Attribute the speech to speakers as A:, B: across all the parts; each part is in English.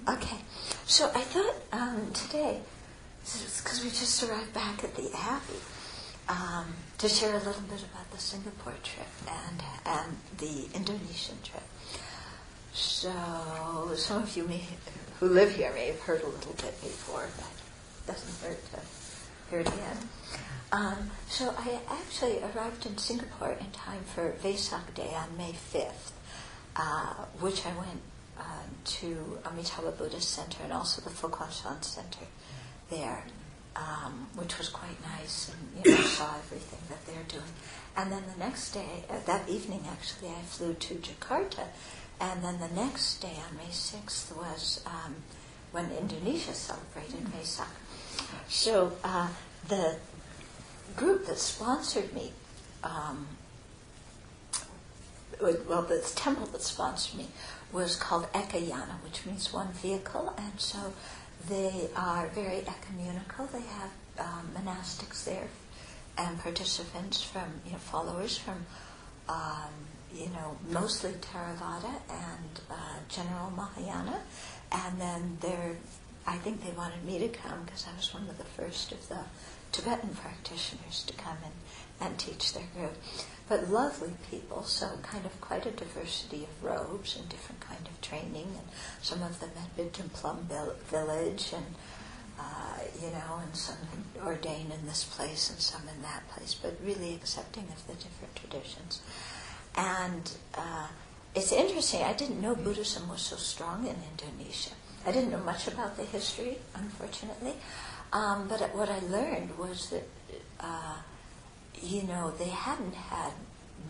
A: Okay, so I thought today, because we just arrived back at the Abbey, to share a little bit about the Singapore trip and the Indonesian trip. So some of you who live here may have heard a little bit before, but it doesn't hurt to hear it again. So I actually arrived in Singapore in time for Vesak Day on May 5th, which I went to Amitabha Buddhist Center and also the Fo Guang Shan Center there, which was quite nice, and saw everything that they're doing. And then the next day, that evening actually, I flew to Jakarta, and then the next day on May 6th was when Indonesia celebrated Vesak. So the group that sponsored me, the temple that sponsored me was called Ekayana, which means one vehicle, and so they are very ecumenical. They have monastics there and participants from, followers from, mostly Theravada and General Mahayana, and then I think they wanted me to come because I was one of the first of the Tibetan practitioners to come and teach their group. But lovely people, so kind of quite a diversity of robes and different kind of training, and some of them had been to Plum Village, and and some ordained in this place and some in that place, but really accepting of the different traditions. And it's interesting, I didn't know Buddhism was so strong in Indonesia. I didn't know much about the history, unfortunately, but what I learned was that they hadn't had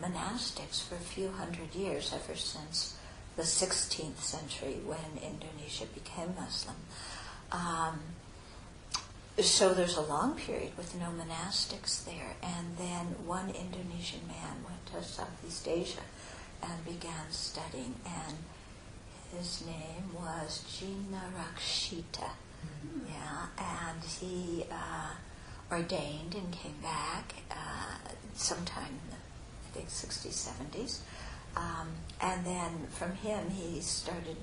A: monastics for a few hundred years, ever since the 16th century when Indonesia became Muslim. So there's a long period with no monastics there. And then one Indonesian man went to Southeast Asia and began studying, and his name was Jinarakshita. And he ordained and came back sometime in the, I think, 60s, 70s. And then from him he started,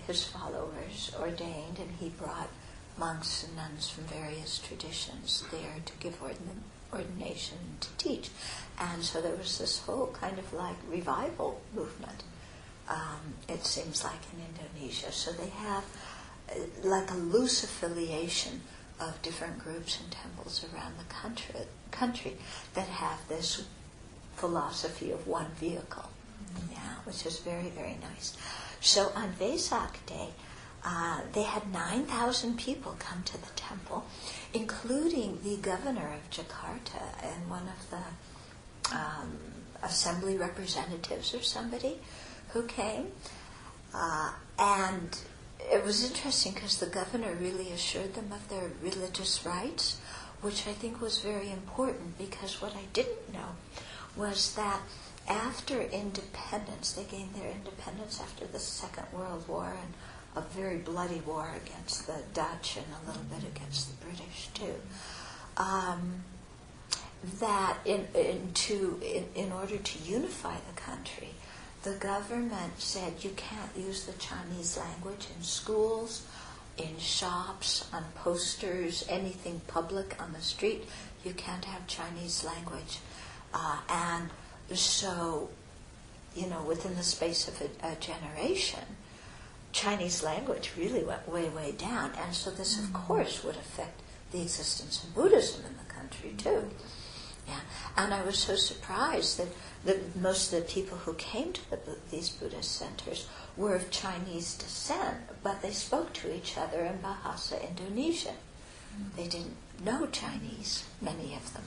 A: his followers ordained, and he brought monks and nuns from various traditions there to give ordination to teach. And so there was this whole kind of like revival movement, it seems like, in Indonesia. So they have like a loose affiliation of different groups and temples around the country that have this philosophy of one vehicle, which is very, very nice. So on Vesak Day, they had 9,000 people come to the temple, including the governor of Jakarta and one of the assembly representatives or somebody who came. And it was interesting because the governor really assured them of their religious rights, which I think was very important, because what I didn't know was that after independence, they gained their independence after the Second World War, and a very bloody war against the Dutch and a little bit against the British too. That in order to unify the country, the government said you can't use the Chinese language in schools, in shops, on posters, anything public on the street. You can't have Chinese language. And so, within the space of a generation, Chinese language really went way, way down. And so this, of course, would affect the existence of Buddhism in the country, too. And I was so surprised that most of the people who came to these Buddhist centers were of Chinese descent, but they spoke to each other in Bahasa Indonesian. They didn't know Chinese, many of them.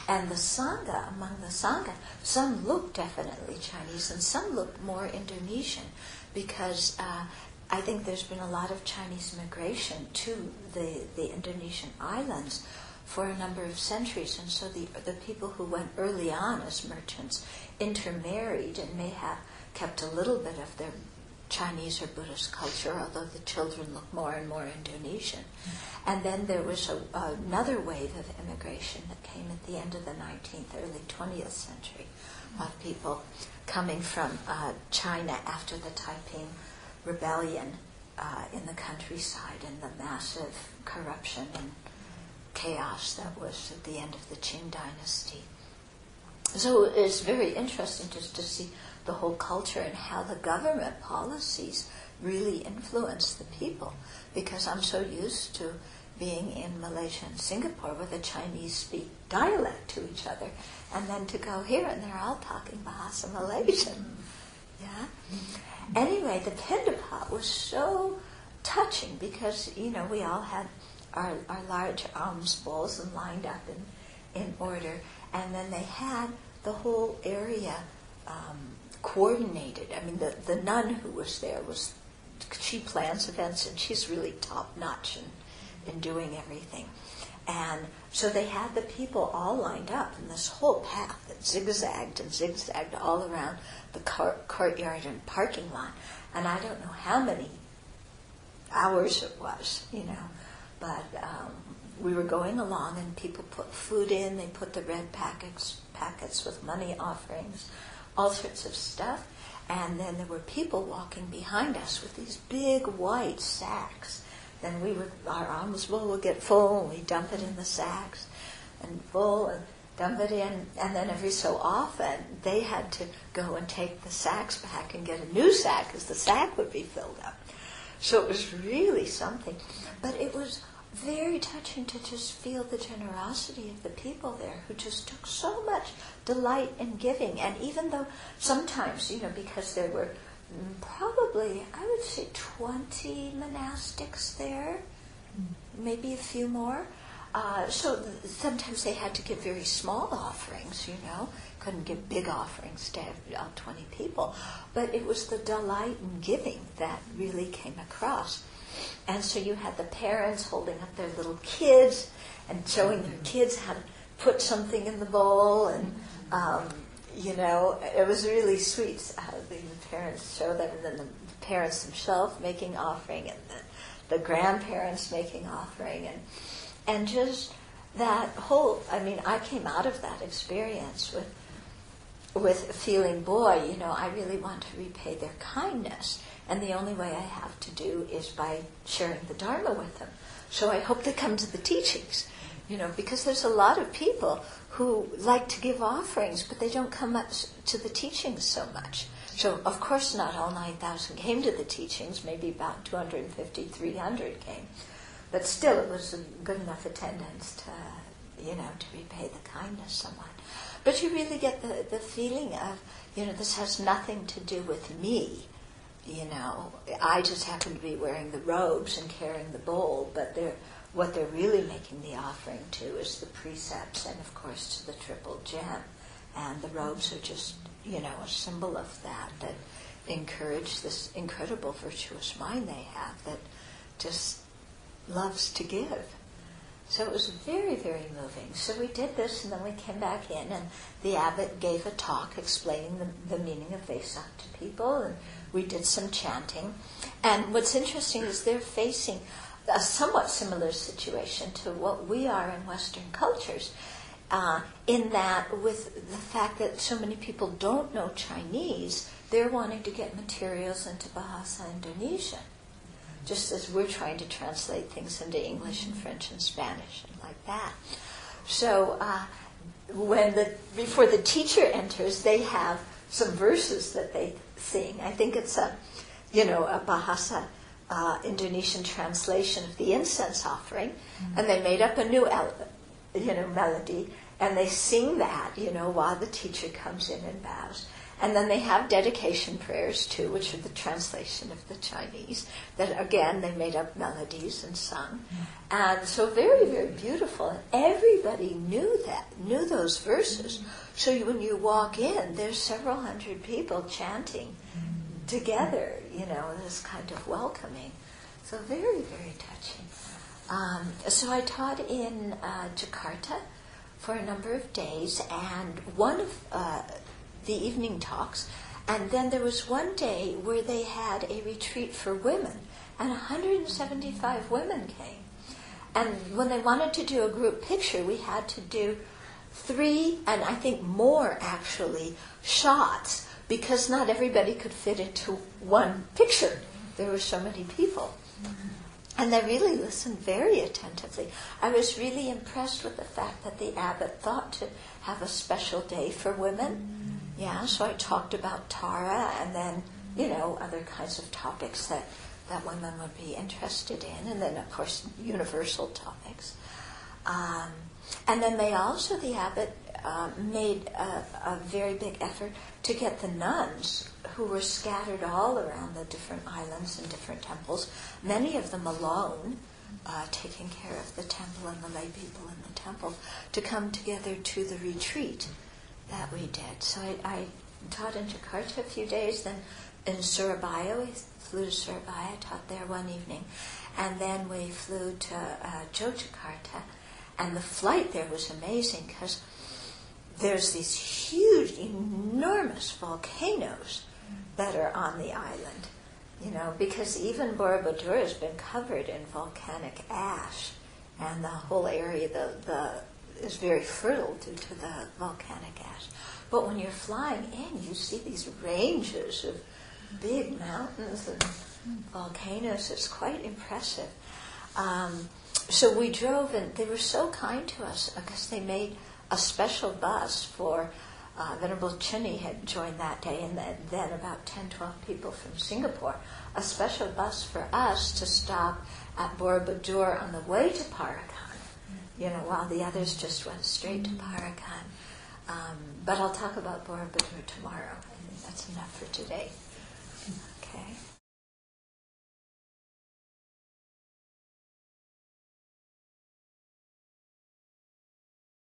A: And the Sangha, among the Sangha, some looked definitely Chinese and some looked more Indonesian, because I think there's been a lot of Chinese immigration to the Indonesian islands for a number of centuries, and so the people who went early on as merchants intermarried and may have kept a little bit of their Chinese or Buddhist culture, although the children look more and more Indonesian. And then there was another wave of immigration that came at the end of the 19th, early 20th century, of people coming from China after the Taiping rebellion in the countryside and the massive corruption and chaos that was at the end of the Qing dynasty. So it's very interesting just to see the whole culture and how the government policies really influence the people, because I'm so used to being in Malaysia and Singapore where the Chinese speak dialect to each other, and then to go here and they're all talking Bahasa Malaysian. Yeah. Anyway, the Pendapat was so touching because, we all had our large alms bowls and lined up in order, and then they had the whole area coordinated. I mean, the nun who was there she plans events, and she's really top-notch in doing everything. And so they had the people all lined up in this whole path that zigzagged and zigzagged all around the courtyard and parking lot. And I don't know how many hours it was, but we were going along and people put food in, they put the red packets with money offerings, all sorts of stuff. And then there were people walking behind us with these big white sacks. Then our alms bowl would get full, and we dump it in the sacks, and full, and dump it in. And then every so often, they had to go and take the sacks back and get a new sack, because the sack would be filled up. So it was really something. But it was very touching to just feel the generosity of the people there, who just took so much delight in giving. And even though sometimes, because there were probably, I would say, 20 monastics there, maybe a few more. So sometimes they had to give very small offerings, couldn't give big offerings to all 20 people. But it was the delight in giving that really came across. And so you had the parents holding up their little kids and showing their kids how to put something in the bowl, and it was really sweet how the parents show them, and then the parents themselves making offering, and the grandparents making offering, and just that whole, I came out of that experience with feeling, boy, I really want to repay their kindness, and the only way I have to do is by sharing the Dharma with them. So I hope they come to the teachings, because there's a lot of people who like to give offerings, but they don't come up to the teachings so much. So, of course, not all 9,000 came to the teachings. Maybe about 250, 300 came. But still, it was a good enough attendance to repay the kindness somewhat. But you really get the feeling of, this has nothing to do with me. I just happen to be wearing the robes and carrying the bowl, but what they're really making the offering to is the precepts and, of course, to the Triple Gem. And the robes are just, a symbol of that encourage this incredible virtuous mind they have that just loves to give. So it was very, very moving. So we did this, and then we came back in, and the abbot gave a talk explaining the meaning of Vesak to people, and we did some chanting. And what's interesting is they're facing a somewhat similar situation to what we are in Western cultures, in that with the fact that so many people don't know Chinese, they're wanting to get materials into Bahasa Indonesia, just as we're trying to translate things into English and French and Spanish and like that. So before the teacher enters, they have some verses that they sing. I think it's a Bahasa Indonesian translation of the incense offering, and they made up a new melody, and they sing that, while the teacher comes in and bows. And then they have dedication prayers too, which are the translation of the Chinese, that again they made up melodies and sung. And so very, very beautiful. And everybody knew those verses. So when you walk in, there's several hundred people chanting together, this kind of welcoming. So very, very touching. So I taught in Jakarta for a number of days, and one of the evening talks, and then there was one day where they had a retreat for women, and 175 women came. And when they wanted to do a group picture, we had to do 3, and I think more actually, shots, because not everybody could fit into one picture. there were so many people. And they really listened very attentively. I was really impressed with the fact that the abbot thought to have a special day for women. Yeah, so I talked about Tara and then, other kinds of topics that women would be interested in, and then, of course, universal topics. And then the abbot made a very big effort to get the nuns who were scattered all around the different islands and different temples, many of them alone, taking care of the temple and the lay people in the temple, to come together to the retreat that we did. So I taught in Jakarta a few days, then in Surabaya, we flew to Surabaya, taught there one evening, and then we flew to Yogyakarta, and the flight there was amazing because there's these huge, enormous volcanoes that are on the island, because even Borobudur has been covered in volcanic ash, and the whole area is very fertile due to the volcanic ash. But when you're flying in, you see these ranges of big mountains and volcanoes. It's quite impressive. So we drove, and they were so kind to us because they made a special bus for Venerable Chini had joined that day, and then about 10, 12 people from Singapore, a special bus for us to stop at Borobudur on the way to Parakan, while the others just went straight to Parakan. But I'll talk about Borobudur tomorrow. I think that's enough for today. Okay.